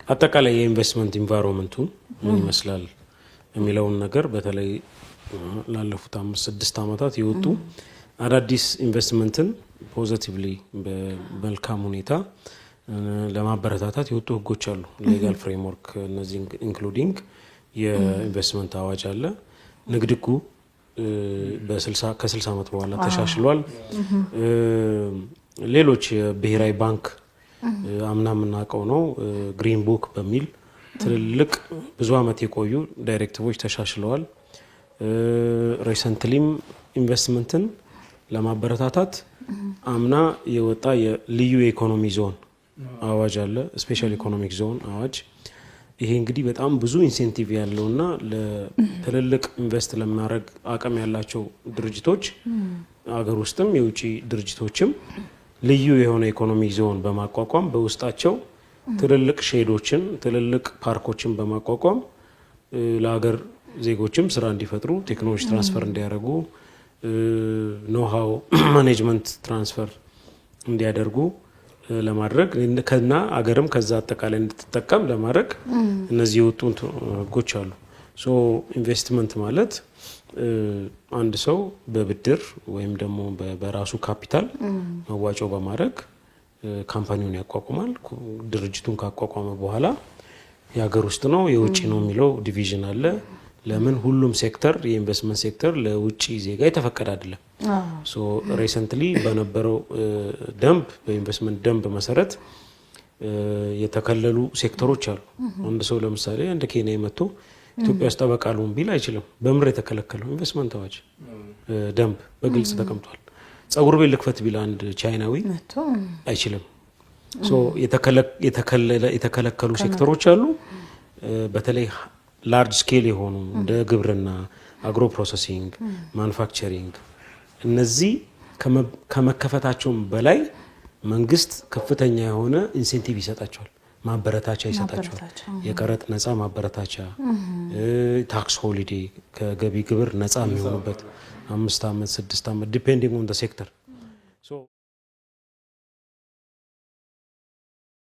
አጠቃላይ የኢንቨስትመንት ኢንቫይሮንመንቱ ምን ይመስላል የሚለውን ነገር በተለይ ላለፉት 5-6 አመታት የወጡ አዳዲስ ኢንቨስትመንትን ፖዚቲቭሊ በመልካም ሁኔታ ለማበረታታት የወጡ ህጎች አሉ። ሌጋል ፍሬምወርክ እነዚህ ኢንክሉዲንግ የኢንቨስትመንት አዋጅ አለ። ንግድ ህጉ ከ60 አመት በኋላ ተሻሽሏል። ሌሎች የብሔራዊ ባንክ አምና የምናውቀው ነው ግሪን ቡክ በሚል ትልልቅ ብዙ አመት የቆዩ ዳይሬክቲቮች ተሻሽለዋል። ሪሰንትሊም ኢንቨስትመንትን ለማበረታታት አምና የወጣ የልዩ የኢኮኖሚ ዞን አዋጅ አለ፣ ስፔሻል ኢኮኖሚክ ዞን አዋጅ። ይሄ እንግዲህ በጣም ብዙ ኢንሴንቲቭ ያለውና ለትልልቅ ኢንቨስት ለማድረግ አቅም ያላቸው ድርጅቶች አገር ውስጥም የውጪ ድርጅቶችም ልዩ የሆነ ኢኮኖሚ ዞን በማቋቋም በውስጣቸው ትልልቅ ሼዶችን ትልልቅ ፓርኮችን በማቋቋም ለሀገር ዜጎችም ስራ እንዲፈጥሩ ቴክኖሎጂ ትራንስፈር እንዲያደርጉ ኖሃው ማኔጅመንት ትራንስፈር እንዲያደርጉ ለማድረግ ከና አገርም ከዛ አጠቃላይ እንድትጠቀም ለማድረግ እነዚህ የወጡ ህጎች አሉ። ሶ ኢንቨስትመንት ማለት አንድ ሰው በብድር ወይም ደግሞ በራሱ ካፒታል መዋጮ በማድረግ ካምፓኒውን ያቋቁማል። ድርጅቱን ካቋቋመ በኋላ የሀገር ውስጥ ነው የውጪ ነው የሚለው ዲቪዥን አለ። ለምን ሁሉም ሴክተር የኢንቨስትመንት ሴክተር ለውጪ ዜጋ የተፈቀደ አይደለም። ሶ ሪሰንትሊ በነበረው ደንብ በኢንቨስትመንት ደንብ መሰረት የተከለሉ ሴክተሮች አሉ። አንድ ሰው ለምሳሌ እንደ ኬንያ መጥቶ ኢትዮጵያ ውስጥ ጠበቃሉን ቢል አይችልም። በምር የተከለከለው ኢንቨስትመንት አዋጅ ደንብ በግልጽ ተቀምጧል። ጸጉር ቤት ልክፈት ቢል አንድ ቻይናዊ አይችልም። ሶ የተከለከሉ ሴክተሮች አሉ። በተለይ ላርጅ ስኬል የሆኑ እንደ ግብርና፣ አግሮ ፕሮሰሲንግ፣ ማኑፋክቸሪንግ እነዚህ ከመከፈታቸውም በላይ መንግስት ከፍተኛ የሆነ ኢንሴንቲቭ ይሰጣቸዋል፣ ማበረታቻ ይሰጣቸዋል። የቀረጥ ነፃ ማበረታቻ፣ ታክስ ሆሊዴ ከገቢ ግብር ነፃ የሚሆኑበት 5 አመት 6 አመት ዲፔንዲንግ ኦን ዘ ሴክተር